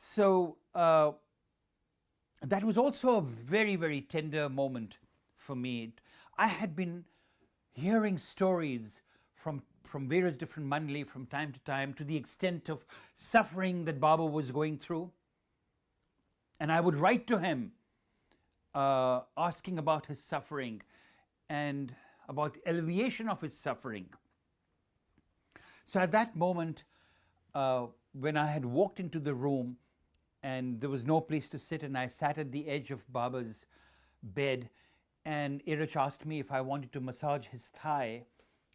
So that was also a very, very tender moment for me. I had been hearing stories from various different mandali from time to time, to the extent of suffering that Baba was going through. And I would write to him asking about his suffering and about alleviation of his suffering. So at that moment, when I had walked into the room and there was no place to sit, and I sat at the edge of Baba's bed, and Irich asked me if I wanted to massage his thigh,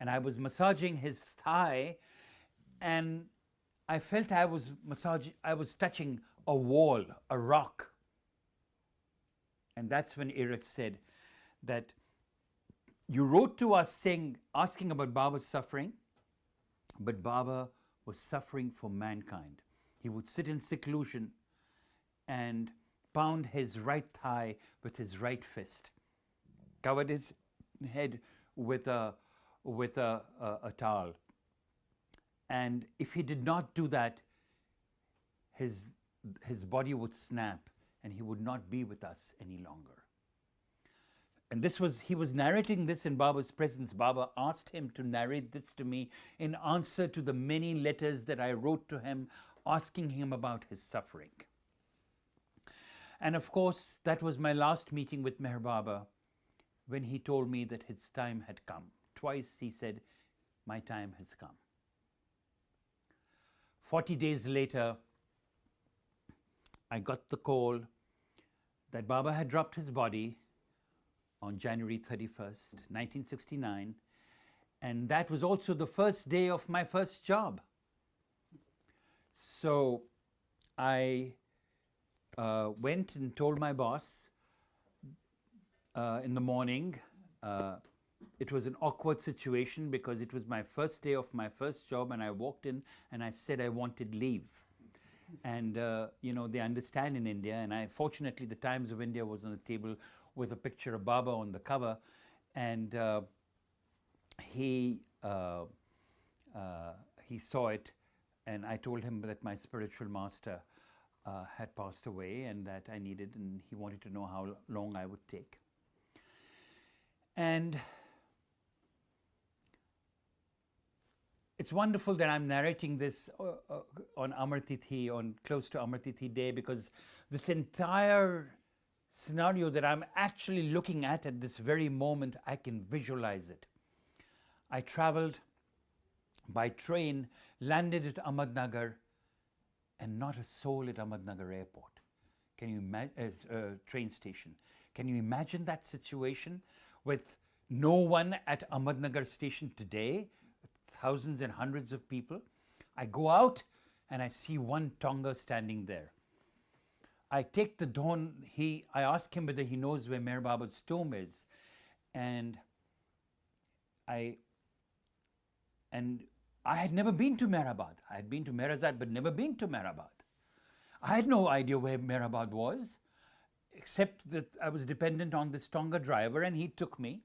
and I was massaging his thigh, and I felt I was touching a wall, a rock. And that's when Irich said that you wrote to us asking about Baba's suffering, but Baba was suffering for mankind. He would sit in seclusion and pound his right thigh with his right fist, covered his head with a towel. And if he did not do that, his body would snap and he would not be with us any longer. And he was narrating this in Baba's presence. Baba asked him to narrate this to me in answer to the many letters that I wrote to him, asking him about his suffering. And of course, that was my last meeting with Meher Baba, when he told me that his time had come. Twice he said, my time has come. 40 days later, I got the call that Baba had dropped his body on January 31st, 1969, and that was also the first day of my first job. So I went and told my boss in the morning. It was an awkward situation because it was my first day of my first job, and I walked in and I said I wanted leave. And they understand in India, and fortunately the Times of India was on the table with a picture of Baba on the cover, and he saw it, and I told him that my spiritual master had passed away and that I needed, and he wanted to know how long I would take. And it's wonderful that I'm narrating this on Amartithi, on close to Amartithi Day, because this entire scenario that I'm actually looking at this very moment, I can visualize it. I traveled by train, landed at Ahmednagar, and not a soul at Ahmednagar airport. Can you imagine? Train station. Can you imagine that situation with no one at Ahmednagar station today? Thousands and hundreds of people. I go out and I see one Tonga standing there. I take the dawn. I ask him whether he knows where Meher Baba's tomb is, and I had never been to Mehrabad. I had been to Meherazad, but never been to Mehrabad. I had no idea where Mehrabad was, except that I was dependent on this Tonga driver, and he took me.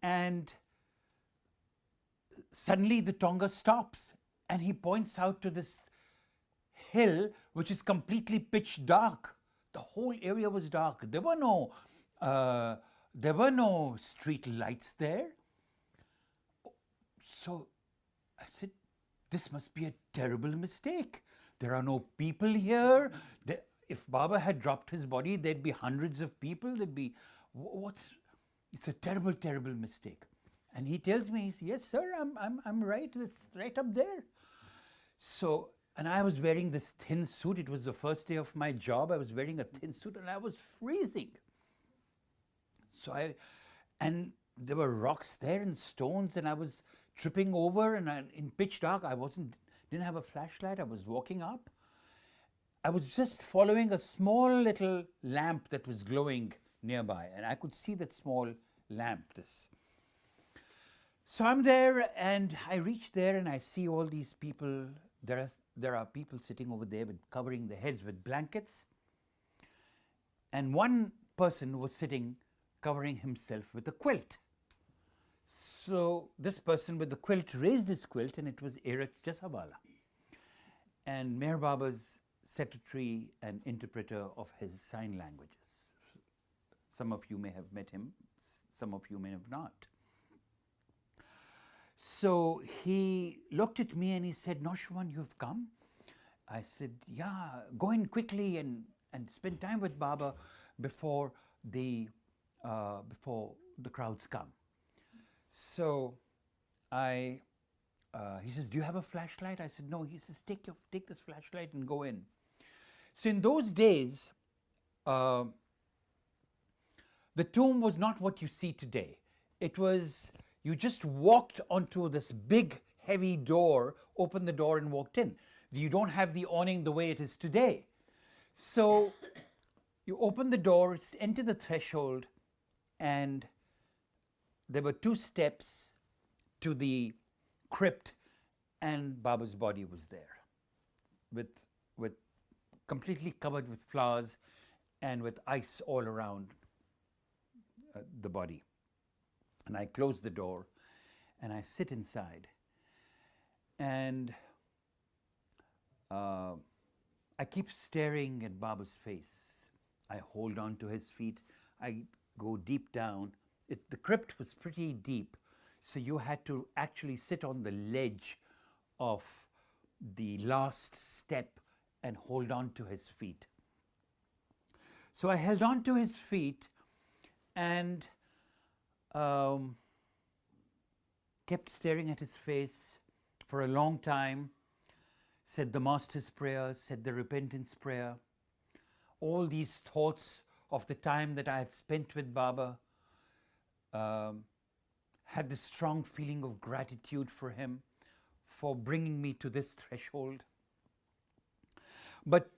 And suddenly the Tonga stops, and he points out to this hill which is completely pitch dark. The whole area was dark. There were no street lights there. So I said, this must be a terrible mistake. There are no people here. If Baba had dropped his body, there'd be hundreds of people. It's a terrible, terrible mistake. And he tells me, yes, sir, I'm right. It's right up there. So, and I was wearing this thin suit. It was the first day of my job. I was wearing a thin suit and I was freezing. And there were rocks there and stones, and I was tripping over, and in pitch dark, didn't have a flashlight. I was walking up. I was just following a small little lamp that was glowing nearby, and I could see that small lamp. So I'm there, and I reach there, and I see all these people. There are people sitting over there covering their heads with blankets, and one person was sitting covering himself with a quilt. So this person with the quilt raised his quilt, and it was Erich Jasawala. and Meher Baba's secretary and interpreter of his sign languages. Some of you may have met him, some of you may have not. So he looked at me and he said, Nosherwan, you've come? I said, yeah, go in quickly and spend time with Baba before the crowds come. So he says, do you have a flashlight? I said, no. He says, take this flashlight and go in. So in those days, the tomb was not what you see today. It was, you just walked onto this big, heavy door, opened the door and walked in. You don't have the awning the way it is today. So you open the door, enter the threshold, and there were 2 steps to the crypt, and Baba's body was there, with completely covered with flowers and with ice all around the body. And I close the door and I sit inside, and I keep staring at Baba's face. I hold on to his feet. I go deep down. The crypt was pretty deep, so you had to actually sit on the ledge of the last step and hold on to his feet. So I held on to his feet and kept staring at his face for a long time, said the Master's Prayer, said the Repentance Prayer. All these thoughts of the time that I had spent with Baba, had this strong feeling of gratitude for him, for bringing me to this threshold. But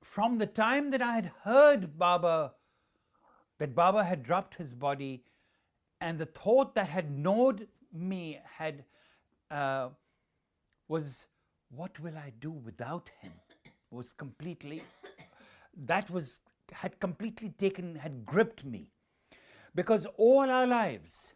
from the time that I had heard Baba, that Baba had dropped his body, and the thought that had gnawed me was, what will I do without him? Was completely, had completely had gripped me. Because all our lives,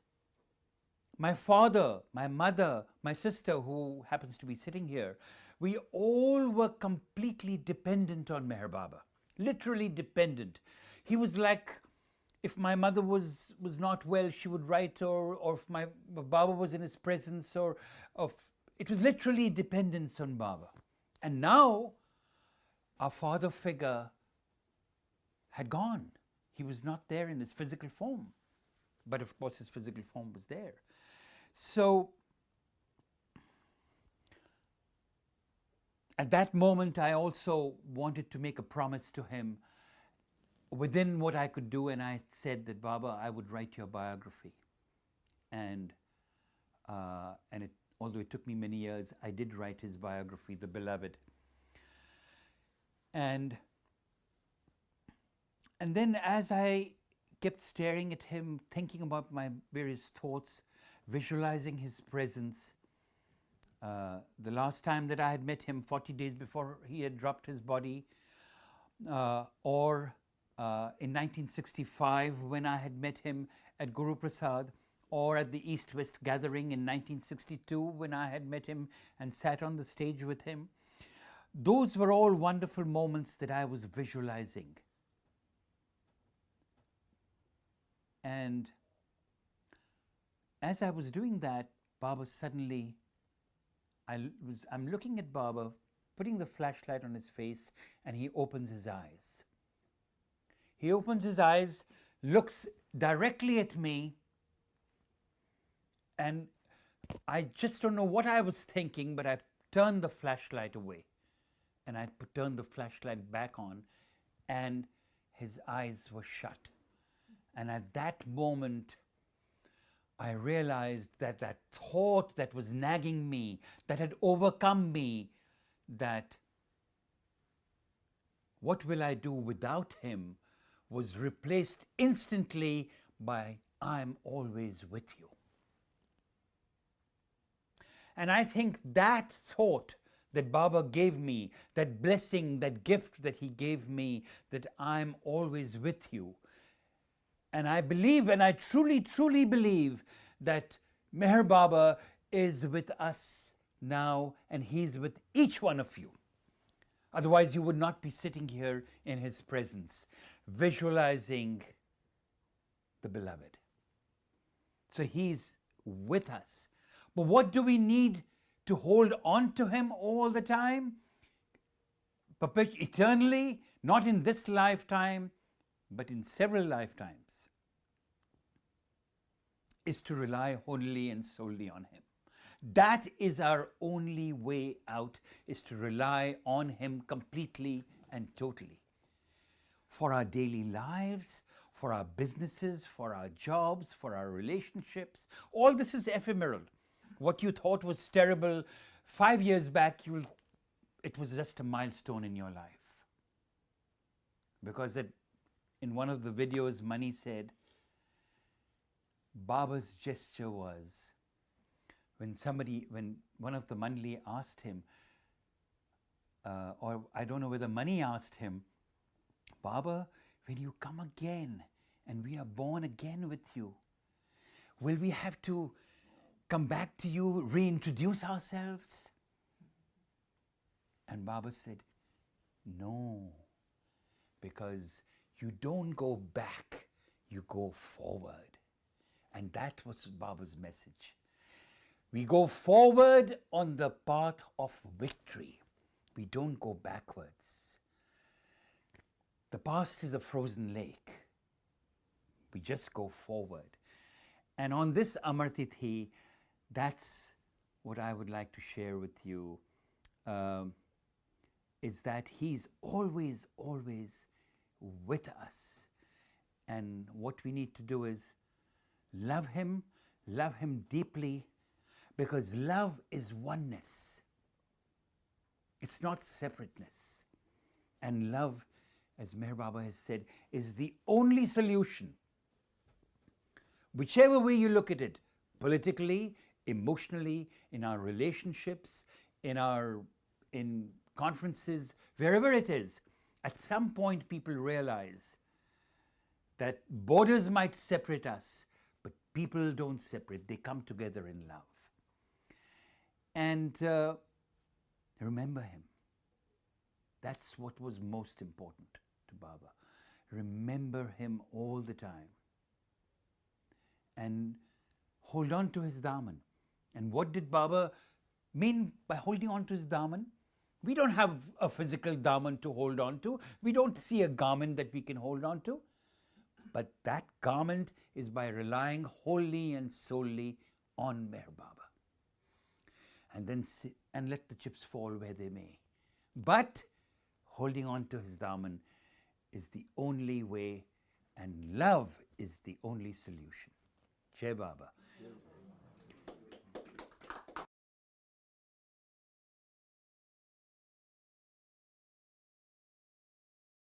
my father, my mother, my sister, who happens to be sitting here, we all were completely dependent on Meher Baba, literally dependent. He was like, if my mother was not well, she would write, or if my Baba was in his presence, it was literally dependence on Baba. And now, our father figure had gone. He was not there in his physical form, but of course his physical form was there. So at that moment, I also wanted to make a promise to him within what I could do, and I said that, Baba, I would write your biography. And although it took me many years, I did write his biography, The Beloved. And then as I kept staring at him, thinking about my various thoughts, visualizing his presence, the last time that I had met him, 40 days before he had dropped his body, or in 1965 when I had met him at Guru Prasad, or at the East-West gathering in 1962 when I had met him and sat on the stage with him. Those were all wonderful moments that I was visualizing. And as I was doing that, Baba suddenly, I'm looking at Baba, putting the flashlight on his face, and he opens his eyes. He opens his eyes, looks directly at me, and I just don't know what I was thinking, but I turned the flashlight away. And I turned the flashlight back on, and his eyes were shut. And at that moment, I realized that that thought that was nagging me, that had overcome me, that what will I do without him, was replaced instantly by I'm always with you. And I think that thought that Baba gave me, that blessing, that gift that he gave me, that I'm always with you. And I believe, and I truly, truly believe that Meher Baba is with us now, and he's with each one of you. Otherwise, you would not be sitting here in his presence, visualizing the beloved. So he's with us. But what do we need to hold on to him all the time? Eternally, not in this lifetime, but in several lifetimes, is to rely wholly and solely on him. That is our only way out, is to rely on him completely and totally. For our daily lives, for our businesses, for our jobs, for our relationships, all this is ephemeral. What you thought was terrible 5 years back, it was just a milestone in your life. Because in one of the videos, Mani said, Baba's gesture was, when one of the Mandli asked him, or I don't know whether Mani asked him, Baba, when you come again and we are born again with you, will we have to come back to you, reintroduce ourselves? And Baba said, no, because you don't go back, you go forward. And that was Baba's message. We go forward on the path of victory. We don't go backwards. The past is a frozen lake. We just go forward. And on this Amartithi, that's what I would like to share with you, is that he's always, always with us. And what we need to do is love him deeply, because love is oneness. It's not separateness. And love, as Meher Baba has said, is the only solution. Whichever way you look at it, politically, emotionally, in our relationships, in conferences, wherever it is, at some point people realize that borders might separate us, but people don't separate. They come together in love. And remember him. That's what was most important to Baba. Remember him all the time. And hold on to his daman. And what did Baba mean by holding on to his daman? We don't have a physical daman to hold on to. We don't see a garment that we can hold on to. But that garment is by relying wholly and solely on Meher Baba. And then and let the chips fall where they may. But holding on to his daman is the only way, and love is the only solution. Jai Baba.